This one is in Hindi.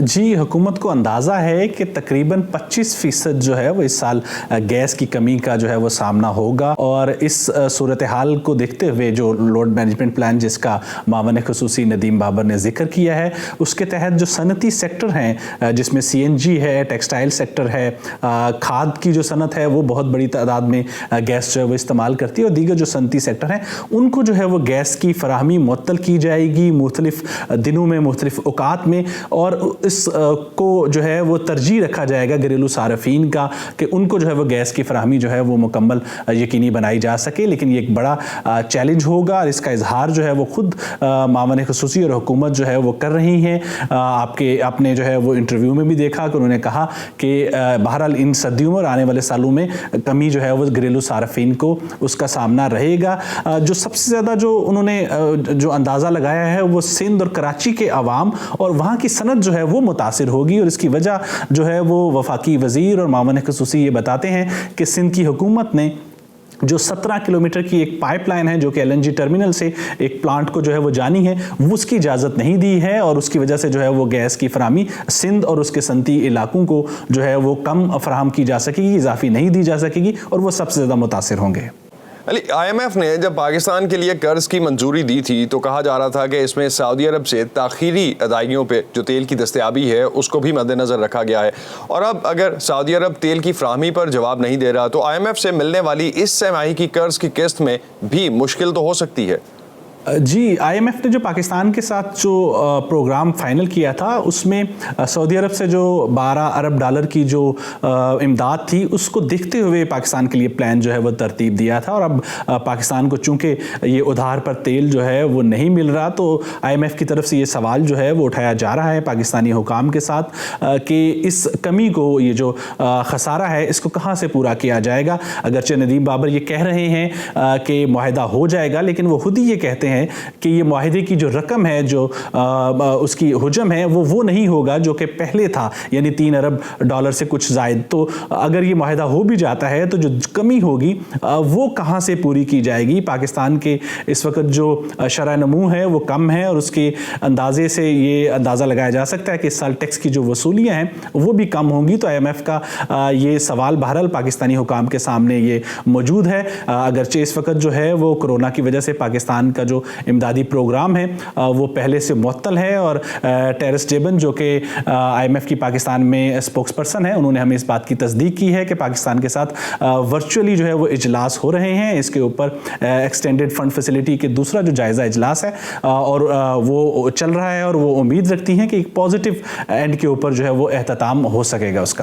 जी, हुकूमत को अंदाज़ा है कि तकरीबन 25% जो है वो इस साल गैस की कमी का जो है वो सामना होगा और इस सूरत हाल को देखते हुए जो लोड मैनेजमेंट प्लान जिसका मावन ख़ुसूसी नदीम बाबर ने जिक्र किया है, उसके तहत जो सनती सेक्टर हैं जिसमें CNG है, टेक्सटाइल सेक्टर है, खाद की जो सनत है वो बहुत बड़ी तादाद में गैस जो है वो इस्तेमाल करती है और दीगर जो सनती सेक्टर हैं उनको जो है वो गैस की फराहमी मुअत्तल की जाएगी मुख्तलिफ दिनों में, मुख्तलिफ औकात में, और इस को जो है वो तरजीह रखा जाएगा घरेलू सारफीन का कि उनको जो है वो गैस की फराहमी जो है वो मुकम्मल यकीनी बनाई जा सके। लेकिन ये एक बड़ा चैलेंज होगा और इसका इजहार जो है वो खुद मावन ख़ुसूसी और हुकूमत जो है वो कर रही हैं। आपने जो है वो इंटरव्यू में भी देखा कि उन्होंने कहा कि बहरहाल इन सर्दियों में और आने वाले सालों में कमी जो है वो घरेलू सारफीन को उसका सामना रहेगा। जो सबसे ज़्यादा जो उन्होंने जो अंदाज़ा लगाया है वो सिंध और कराची के अवाम और वहाँ की सनत जो है वो मुतासिर होगी और इसकी वजह जो है वो वफाकी वज़ीर और मावन ख़ुसूसी ये बताते हैं कि सिंध की हुकूमत ने जो 17 किलोमीटर की एक पाइपलाइन है जो कि LNG टर्मिनल से एक प्लांट को जो है वो जानी है, वो उसकी इजाज़त नहीं दी है और उसकी वजह से जो है वो गैस की फराहमी सिंध और उसके सनती इलाकों को जो है वो कम फराहम की जा सकेगी, इजाफी नहीं दी जा सकेगी और वो सबसे ज़्यादा मुतासिर होंगे। अली, IMF ने जब पाकिस्तान के लिए कर्ज की मंजूरी दी थी तो कहा जा रहा था कि इसमें सऊदी अरब से ताख़ीरी अदायगियों पे जो तेल की दस्तयाबी है उसको भी मद्देनज़र रखा गया है। और अब अगर सऊदी अरब तेल की फ्राहमी पर जवाब नहीं दे रहा तो IMF से मिलने वाली इस तिमाही की कर्ज की किस्त में भी मुश्किल तो हो सकती है। जी, IMF ने जो पाकिस्तान के साथ जो प्रोग्राम फाइनल किया था उसमें सऊदी अरब से जो 12 अरब डॉलर की जो इमदाद थी उसको देखते हुए पाकिस्तान के लिए प्लान जो है वो तरतीब दिया था और अब पाकिस्तान को चूंकि ये उधार पर तेल जो है वो नहीं मिल रहा तो IMF की तरफ से ये सवाल जो है वो उठाया जा रहा है पाकिस्तानी हुकाम के साथ कि इस कमी को, ये जो खसारा है इसको कहाँ से पूरा किया जाएगा। अगरचे नदीम बाबर ये कह रहे हैं कि मुआहदा हो जाएगा, लेकिन वो खुद ही ये कहते हैं कि ये मुआहदे की जो रकम है, जो उसकी हुजम है वो नहीं होगा जो कि पहले था, यानी 3 अरब डॉलर से कुछ ज़ायद। तो अगर ये मुआहदा हो भी जाता है तो जो कमी होगी वो कहाँ से पूरी की जाएगी। पाकिस्तान के इस वक्त जो शरह नमू है वो कम है और उसके अंदाजे से ये अंदाज़ा लगाया जा सकता है कि इस साल टैक्स की जो वसूलियाँ हैं वो भी कम होंगी। तो IMF का ये सवाल बहरहाल पाकिस्तानी हुकाम के सामने ये मौजूद है। अगरचे इस वक्त जो है वो कोरोना की वजह से पाकिस्तान का जो इमदादी प्रोग्राम है वो पहले से मुअत्तल है और टेरेस जेबन जो कि IMF की पाकिस्तान में स्पोक्स पर्सन है, उन्होंने हमें इस बात की तस्दीक की है कि पाकिस्तान के साथ वर्चुअली जो है वो इजलास हो रहे हैं। इसके ऊपर एक्सटेंडेड फंड फैसिलिटी के दूसरा जो जायज़ा इजलास है और वो चल रहा है और वो उम्मीद रखती हैं कि एक पॉजिटिव एंड के ऊपर जो है वो एहतमाम हो सकेगा उसका।